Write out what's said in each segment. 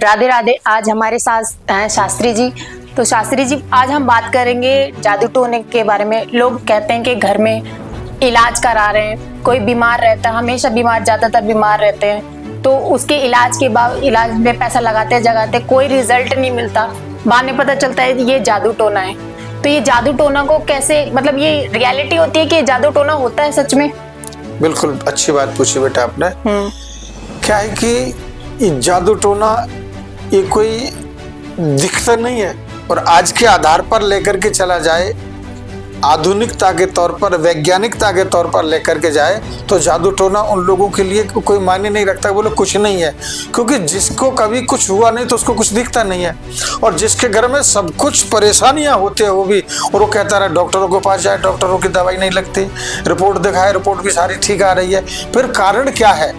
राधे राधे। आज हमारे साथ हैं शास्त्री जी। तो शास्त्री जी, आज हम बात करेंगे जादू टोने के बारे में। लोग कहते हैं कि घर में इलाज करा रहे हैं, कोई बीमार रहता है, हमेशा बीमार, ज्यादातर बीमार रहते हैं, तो उसके इलाज के बाद इलाज में पैसा लगाते कोई रिजल्ट नहीं मिलता। बाद में पता चलता है ये जादू टोना है। तो ये जादू टोना को कैसे, मतलब ये रियलिटी होती है कि जादू टोना होता है सच में? बिल्कुल अच्छी बात पूछी बेटा आपने। क्या है कि ये जादू टोना ये कोई दिखता नहीं है, और आज के आधार पर लेकर के चला जाए, आधुनिकता के तौर पर, वैज्ञानिकता के तौर पर लेकर के जाए, तो जादू टोना उन लोगों के लिए कोई मायने नहीं रखता। बोले कुछ नहीं है, क्योंकि जिसको कभी कुछ हुआ नहीं तो उसको कुछ दिखता नहीं है। और जिसके घर में सब कुछ परेशानियां होती है वो भी, और वो कहता रहे डॉक्टरों के पास जाए, डॉक्टरों की दवाई नहीं लगती, रिपोर्ट दिखाए, रिपोर्ट भी सारी ठीक आ रही है। फिर कारण क्या है?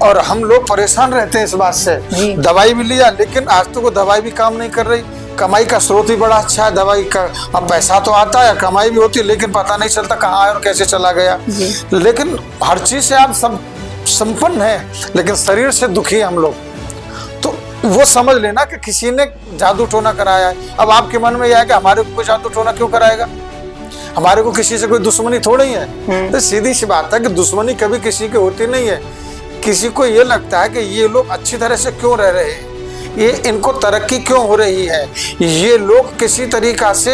और हम लोग परेशान रहते हैं इस बात से। दवाई भी लिया, लेकिन आज तो वो दवाई भी काम नहीं कर रही। कमाई का स्रोत भी बड़ा अच्छा है दवाई का, अब पैसा तो आता है, कमाई भी होती है, लेकिन पता नहीं चलता कहाँ है और कैसे चला गया। लेकिन हर चीज से आप सब संपन्न है, लेकिन शरीर से दुखी है हम लोग। तो वो समझ लेना कि किसी ने जादू टोना कराया है। अब आपके मन में यह है कि हमारे को कोई जादू टोना क्यों कराएगा, हमारे को किसी से कोई दुश्मनी थोड़ी है। तो सीधी सी बात है कि दुश्मनी कभी किसी की होती नहीं है। किसी को ये लगता है कि ये लोग अच्छी तरह से क्यों रह रहे हैं, ये इनको तरक्की क्यों हो रही है, ये लोग किसी तरीका से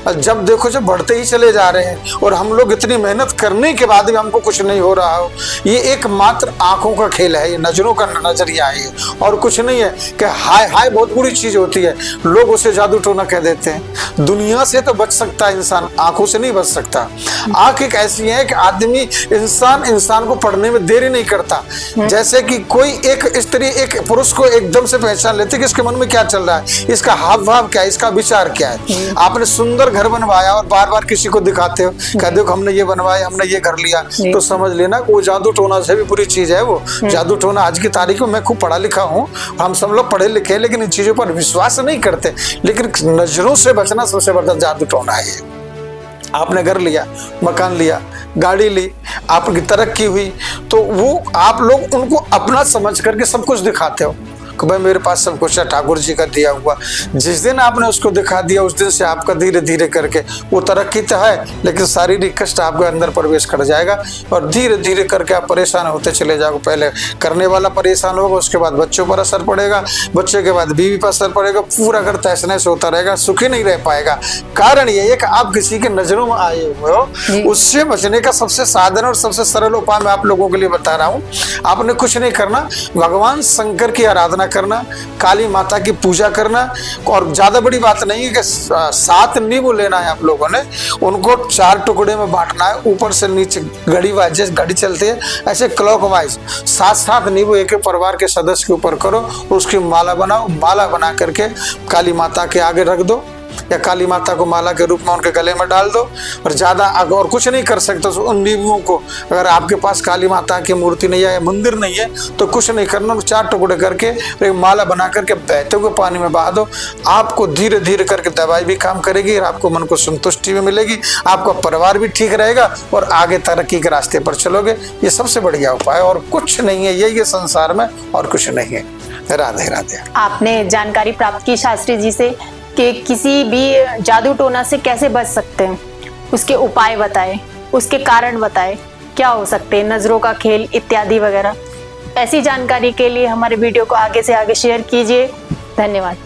जब देखो जब बढ़ते ही चले जा रहे हैं, और हम लोग इतनी मेहनत करने के बाद भी हमको कुछ नहीं हो रहा हो। ये एकमात्र आंखों का खेल है, ये नजरों का नजरिया है, और कुछ नहीं है। कि हाय हाय बहुत बुरी चीज होती है, लोग उसे जादू टोना कह देते हैं। दुनिया से तो बच सकता है इंसान, आंखों से नहीं बच सकता। आंख एक ऐसी है कि आदमी इंसान को पढ़ने में देरी नहीं करता। जैसे कि कोई एक स्त्री एक पुरुष को एकदम से पहचान लेती कि इसके मन में क्या चल रहा है, इसका हाव भाव क्या है, इसका विचार क्या है। आपने सुंदर घर बनवाया और बार बार किसी को दिखाते हो, कहते हो हमने ये बनवाया, हमने ये कर लिया, तो समझ लेना वो जादू टोना से भी बुरी चीज है। वो जादू टोना आज की तारीख में, मैं खूब पढ़ा लिखा हूँ, हम सब लोग पढ़े लिखे, लेकिन इन चीजों पर विश्वास नहीं करते। लेकिन नजरों से बचना सबसे बड़ा जादू टोना है। आपने घर लिया, मकान लिया, गाड़ी ली, आपकी तरक्की हुई, तो वो आप लोग उनको अपना समझ करके सब कुछ दिखाते हो कि भाई मेरे पास सब कुछ है, ठाकुर जी का दिया हुआ। जिस दिन आपने उसको दिखा दिया, उस दिन से आपका धीरे धीरे करके वो तरक्की तो है, लेकिन शारीरिक कष्ट आपके अंदर प्रवेश कर जाएगा, और धीरे धीरे करके आप परेशान होते चले जाओगे। पहले करने वाला परेशान होगा, उसके बाद बच्चों पर असर पड़ेगा, बच्चे के बाद बीवी पर असर पड़ेगा, पूरा घर तहस नहस होता रहेगा, सुखी नहीं रह पाएगा। कारण ये है कि आप किसी के नजरों में आए हुए हो। उससे बचने का सबसे साधारण और सबसे सरल उपाय मैं आप लोगों के लिए बता रहा हूँ। आपने कुछ नहीं करना, भगवान शंकर की आराधना करना, काली माता की पूजा करना, और ज्यादा बड़ी बात नहीं है कि 7 नींबू लेना है आप लोगों ने, उनको 4 टुकड़े में बांटना है, ऊपर से नीचे घड़ी वाइज, जैसे घड़ी चलती है ऐसे क्लॉकवाइज 7-7 नींबू एक परिवार के सदस्य के ऊपर करो, उसकी माला बनाओ। माला बना करके काली माता के आगे रख दो, या काली माता को माला के रूप में उनके गले में डाल दो। और ज्यादा और कुछ नहीं कर सकते तो उन नींबुओं को, अगर आपके पास काली माता की मूर्ति नहीं है या मंदिर नहीं है तो कुछ नहीं करना, 4 टुकड़े करके एक माला बना करके बहते हुए पानी में बहा दो। आपको धीरे धीरे करके दवाई भी काम करेगी, और आपको मन को संतुष्टि भी मिलेगी, आपका परिवार भी ठीक रहेगा, और आगे तरक्की के रास्ते पर चलोगे। ये सबसे बढ़िया उपाय, और कुछ नहीं है, यही है संसार में, और कुछ नहीं है। राधे राधे। आपने जानकारी प्राप्त की शास्त्री जी से कि किसी भी जादू टोना से कैसे बच सकते हैं, उसके उपाय बताए, उसके कारण बताए, क्या हो सकते हैं, नजरों का खेल इत्यादि वगैरह। ऐसी जानकारी के लिए हमारे वीडियो को आगे से आगे शेयर कीजिए। धन्यवाद।